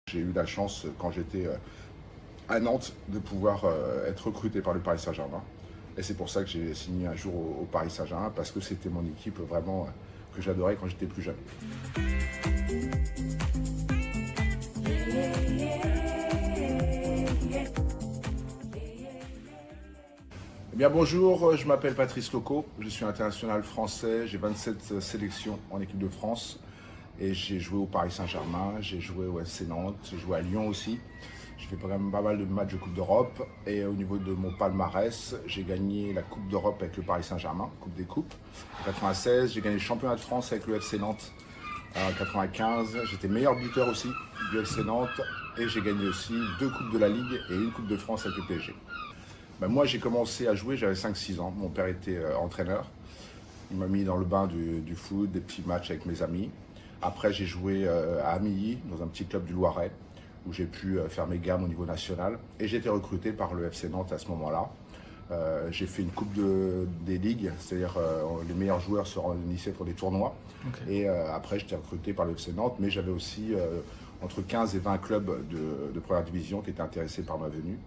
J'ai eu la chance, quand j'étais à Nantes, de pouvoir être recruté par le Paris Saint-Germain. Et c'est pour ça que j'ai signé un jour au Paris Saint-Germain, parce que c'était mon équipe vraiment que j'adorais quand j'étais plus jeune. Eh bien bonjour, je m'appelle Patrice Loco, je suis international français, j'ai 27 sélections en équipe de France et j'ai joué au Paris Saint-Germain, j'ai joué au FC Nantes, j'ai joué à Lyon aussi. J'ai fait quand même pas mal de matchs de Coupe d'Europe et au niveau de mon palmarès, j'ai gagné la Coupe d'Europe avec le Paris Saint-Germain, Coupe des Coupes. En 96, j'ai gagné le championnat de France avec le FC Nantes. En 95, j'étais meilleur buteur aussi du FC Nantes et j'ai gagné aussi 2 Coupes de la Ligue et une Coupe de France avec le PSG. Ben moi, j'ai commencé à jouer, j'avais 5-6 ans. Mon père était entraîneur. Il m'a mis dans le bain du foot, des petits matchs avec mes amis. Après, j'ai joué à Amilly, dans un petit club du Loiret, où j'ai pu faire mes gammes au niveau national. Et j'ai été recruté par le FC Nantes à ce moment-là. J'ai fait une coupe des ligues, c'est-à-dire les meilleurs joueurs se réunissaient pour des tournois. Okay. Et après, j'étais recruté par le FC Nantes, mais j'avais aussi entre 15 et 20 clubs de première division qui étaient intéressés par ma venue.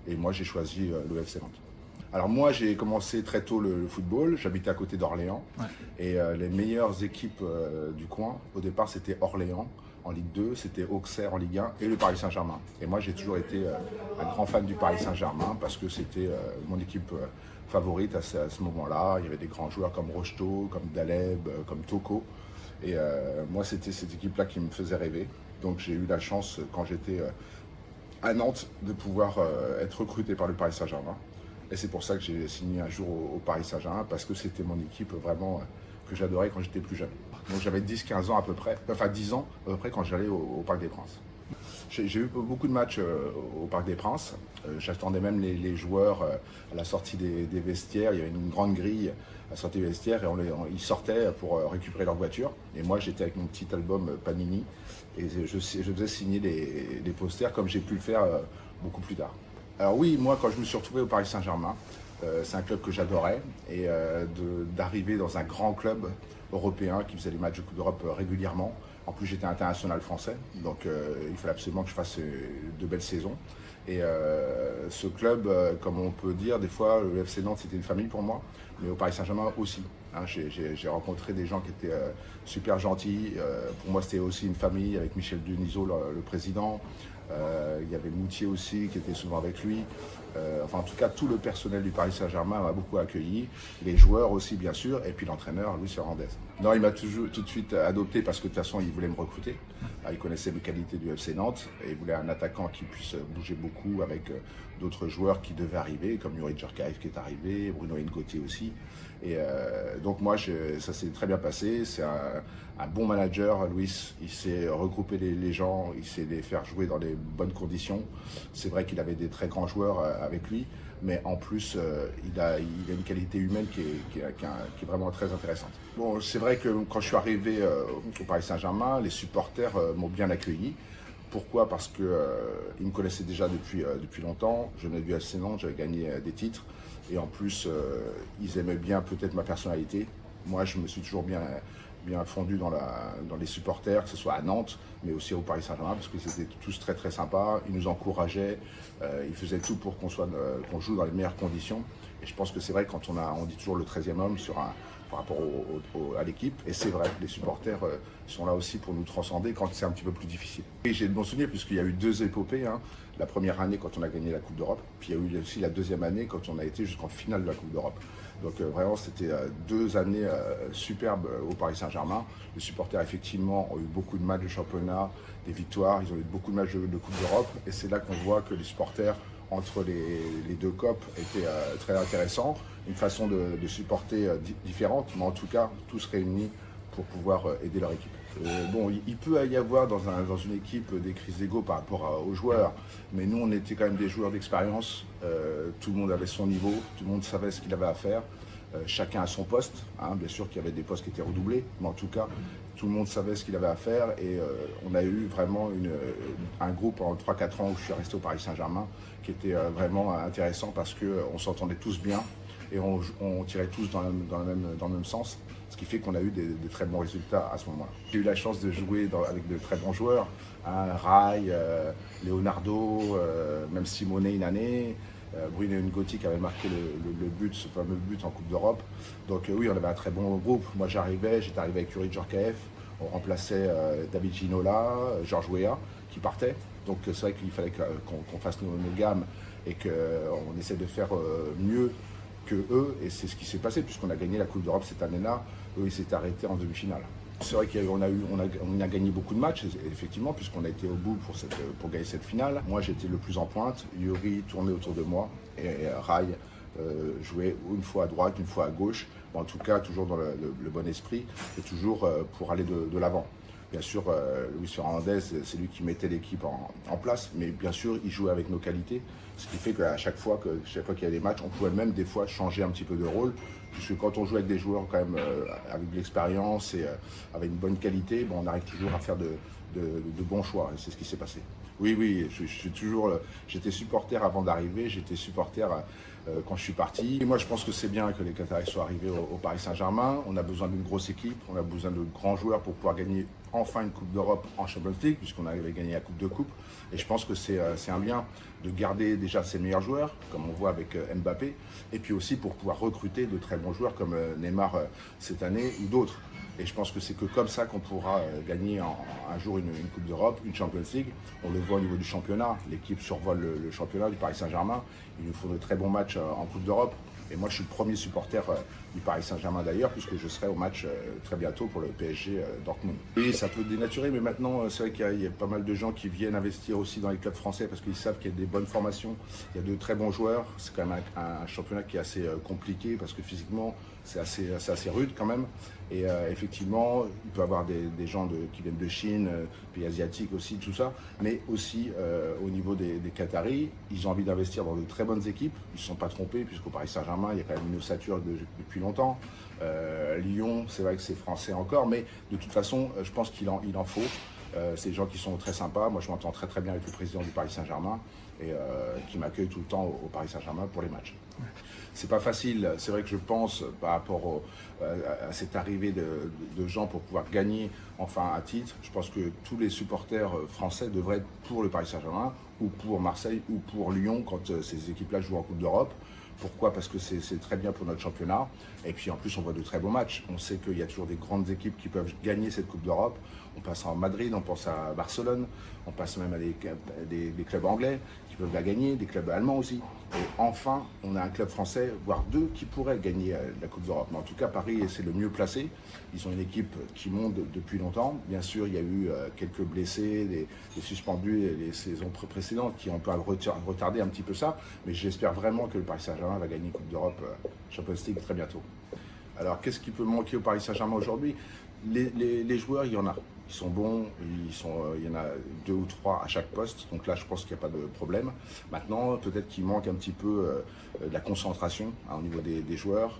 Et moi, j'ai choisi le FC Nantes. Alors moi, j'ai commencé très tôt le football. J'habitais à côté d'Orléans. Ouais. Et les meilleures équipes du coin, au départ, c'était Orléans en Ligue 2, c'était Auxerre en Ligue 1 et le Paris Saint-Germain. Et moi, j'ai toujours été un grand fan du Paris Saint-Germain parce que c'était mon équipe favorite à ce moment-là. Il y avait des grands joueurs comme Rocheteau, comme Daleb, comme Toko. Et moi, c'était cette équipe-là qui me faisait rêver. Donc j'ai eu la chance, quand j'étais à Nantes, de pouvoir être recruté par le Paris Saint-Germain. Et c'est pour ça que j'ai signé un jour au Paris Saint-Germain, parce que c'était mon équipe vraiment que j'adorais quand j'étais plus jeune. Donc j'avais 10-15 ans à peu près, enfin 10 ans à peu près quand j'allais au Parc des Princes. J'ai eu beaucoup de matchs au Parc des Princes. J'attendais même les joueurs à la sortie des vestiaires. Il y avait une grande grille à la sortie des vestiaires et ils sortaient pour récupérer leur voiture. Et moi, j'étais avec mon petit album Panini et je faisais signer les posters comme j'ai pu le faire beaucoup plus tard. Alors oui, moi, quand je me suis retrouvé au Paris Saint-Germain, c'est un club que j'adorais. Et d'arriver dans un grand club européen qui faisait les matchs de Coupe d'Europe régulièrement. En plus, j'étais international français, donc il fallait absolument que je fasse de belles saisons. Et ce club, comme on peut dire, des fois, le FC Nantes, c'était une famille pour moi, mais au Paris Saint-Germain aussi. Hein, j'ai rencontré des gens qui étaient super gentils. Pour moi, c'était aussi une famille avec Michel Denisot, le président. Il y avait Moutier aussi, qui était souvent avec lui. Enfin, en tout cas, tout le personnel du Paris Saint-Germain m'a beaucoup accueilli. Les joueurs aussi, bien sûr, et puis l'entraîneur, Luis Hernandez. Non, il m'a tout de suite adopté parce que de toute façon, il voulait me recruter. Il connaissait mes qualités du FC Nantes et il voulait un attaquant qui puisse bouger beaucoup avec d'autres joueurs qui devaient arriver, comme Yuri Djorkaeff qui est arrivé, Bruno N'Gotty aussi. Et donc moi, ça s'est très bien passé. C'est un bon manager, Luis. Il sait regrouper les gens, il sait les faire jouer dans les bonnes conditions. C'est vrai qu'il avait des très grands joueurs avec lui, mais en plus, il a une qualité humaine qui est vraiment très intéressante. Bon, c'est vrai que quand je suis arrivé au Paris Saint-Germain, les supporters m'ont bien accueilli. Pourquoi? Parce qu'ils me connaissaient déjà depuis longtemps. Je venais du FC Nantes, j'avais gagné des titres. Et en plus, ils aimaient bien peut-être ma personnalité. Moi, je me suis toujours bien fondu dans les supporters, que ce soit à Nantes, mais aussi au Paris Saint-Germain, parce qu'ils étaient tous très très sympas, ils nous encourageaient, ils faisaient tout pour qu'on joue dans les meilleures conditions. Et je pense que c'est vrai quand on dit toujours le 13e homme par rapport à l'équipe. Et c'est vrai, les supporters sont là aussi pour nous transcender quand c'est un petit peu plus difficile. Et j'ai de bons souvenirs puisqu'il y a eu 2 épopées. Hein. La première année quand on a gagné la Coupe d'Europe, puis il y a eu aussi la deuxième année quand on a été jusqu'en finale de la Coupe d'Europe. Donc vraiment, c'était 2 années superbes au Paris Saint-Germain. Les supporters, effectivement, ont eu beaucoup de matchs de championnat, des victoires. Ils ont eu beaucoup de matchs de Coupe d'Europe. Et c'est là qu'on voit que les supporters, entre les 2 copes, étaient très intéressants. Une façon de supporter différente, mais en tout cas, tous réunis pour pouvoir aider leur équipe. Bon, il peut y avoir dans une équipe des crises d'ego par rapport aux joueurs, mais nous, on était quand même des joueurs d'expérience. Tout le monde avait son niveau, tout le monde savait ce qu'il avait à faire. Chacun à son poste. Hein. Bien sûr qu'il y avait des postes qui étaient redoublés, mais en tout cas, tout le monde savait ce qu'il avait à faire. Et on a eu vraiment un groupe en 3-4 ans où je suis resté au Paris Saint-Germain qui était vraiment intéressant parce qu'on s'entendait tous bien et on tirait tous dans le même sens. Ce qui fait qu'on a eu des très bons résultats à ce moment-là. J'ai eu la chance de jouer avec de très bons joueurs. Hein, Rai, Leonardo, même Simone une année. Bruno Ngotti qui avait marqué le but, ce fameux but en Coupe d'Europe. Donc oui, on avait un très bon groupe. Moi j'étais arrivé avec Yuri Djorkaeff, on remplaçait David Ginola, Georges Weah qui partait. Donc c'est vrai qu'il fallait qu'on fasse nos gammes et qu'on essaie de faire mieux que eux. Et c'est ce qui s'est passé puisqu'on a gagné la Coupe d'Europe cette année-là. Eux, ils s'étaient arrêtés en demi-finale. C'est vrai qu'on a gagné beaucoup de matchs, effectivement, puisqu'on a été au bout pour gagner cette finale. Moi, j'étais le plus en pointe. Yuri tournait autour de moi et Rai jouait une fois à droite, une fois à gauche. En tout cas, toujours dans le bon esprit et toujours pour aller de l'avant. Bien sûr, Luis Fernandez, c'est lui qui mettait l'équipe en place, mais bien sûr, il jouait avec nos qualités, ce qui fait qu'à chaque fois qu'il y a des matchs, on pouvait même des fois changer un petit peu de rôle, puisque quand on joue avec des joueurs quand même avec de l'expérience et avec une bonne qualité, bon, on arrive toujours à faire de bons choix, et c'est ce qui s'est passé. Oui, j'étais supporter avant d'arriver, j'étais supporter quand je suis parti. Et moi, je pense que c'est bien que les Qataris soient arrivés au Paris Saint-Germain. On a besoin d'une grosse équipe, on a besoin de grands joueurs pour pouvoir gagner enfin une Coupe d'Europe en Champions League, puisqu'on avait gagné la Coupe de Coupe. Et je pense que c'est un bien de garder déjà ses meilleurs joueurs, comme on voit avec Mbappé, et puis aussi pour pouvoir recruter de très bons joueurs comme Neymar cette année ou d'autres. Et je pense que c'est que comme ça qu'on pourra gagner un jour une Coupe d'Europe, une Champions League. On le voit au niveau du championnat. L'équipe survole le championnat du Paris Saint-Germain. Il nous faut de très bons matchs en Coupe d'Europe. Et moi, je suis le premier supporter du Paris Saint-Germain d'ailleurs, puisque je serai au match très bientôt pour le PSG Dortmund. Et ça peut dénaturer, mais maintenant, c'est vrai qu'il y a pas mal de gens qui viennent investir aussi dans les clubs français parce qu'ils savent qu'il y a des bonnes formations, il y a de très bons joueurs. C'est quand même un championnat qui est assez compliqué parce que physiquement, c'est assez rude quand même. Et effectivement, il peut y avoir des gens qui viennent de Chine, pays asiatiques aussi, tout ça. Mais aussi, au niveau des Qataris, ils ont envie d'investir dans de très bonnes équipes. Ils ne se sont pas trompés, puisqu'au Paris Saint-Germain, il y a quand même une ossature depuis longtemps. Lyon, c'est vrai que c'est français encore, mais de toute façon, je pense qu'il en faut. C'est des gens qui sont très sympas. Moi, je m'entends très très bien avec le président du Paris Saint-Germain et qui m'accueille tout le temps au Paris Saint-Germain pour les matchs. C'est pas facile. C'est vrai que je pense par rapport à cette arrivée de gens pour pouvoir gagner enfin un titre. Je pense que tous les supporters français devraient être pour le Paris Saint-Germain ou pour Marseille ou pour Lyon quand ces équipes-là jouent en Coupe d'Europe. Pourquoi? Parce que c'est très bien pour notre championnat. Et puis en plus, on voit de très beaux matchs. On sait qu'il y a toujours des grandes équipes qui peuvent gagner cette Coupe d'Europe. On passe à Madrid, on pense à Barcelone, on passe même à des clubs anglais qui peuvent la gagner, des clubs allemands aussi. Et enfin, on a un club français, voire deux, qui pourraient gagner la Coupe d'Europe. Mais en tout cas, Paris, c'est le mieux placé. Ils ont une équipe qui monte depuis longtemps. Bien sûr, il y a eu quelques blessés, des suspendus les saisons précédentes qui ont pu retarder un petit peu ça. Mais j'espère vraiment que le Paris Saint-Germain va gagner une Coupe d'Europe Champions League très bientôt. Alors, qu'est-ce qui peut manquer au Paris Saint-Germain aujourd'hui? Les joueurs, il y en a. Ils sont bons, il y en a 2 ou 3 à chaque poste, donc là je pense qu'il n'y a pas de problème. Maintenant, peut-être qu'il manque un petit peu de la concentration au niveau des joueurs.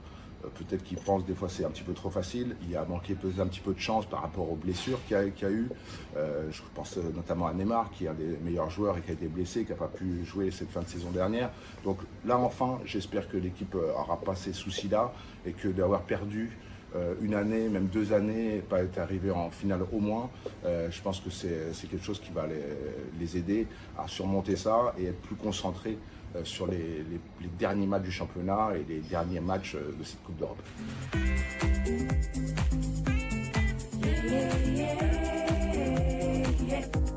Peut-être qu'ils pensent des fois c'est un petit peu trop facile. Il a manqué peut-être un petit peu de chance par rapport aux blessures qu'il y a eu. Je pense notamment à Neymar, qui est un des meilleurs joueurs et qui a été blessé, qui n'a pas pu jouer cette fin de saison dernière. Donc là enfin, j'espère que l'équipe n'aura pas ces soucis-là et que d'avoir perdu une année, même 2 années, et pas être arrivé en finale au moins, je pense que c'est quelque chose qui va les aider à surmonter ça et être plus concentrés sur les derniers matchs du championnat et les derniers matchs de cette Coupe d'Europe. Yeah, yeah, yeah, yeah.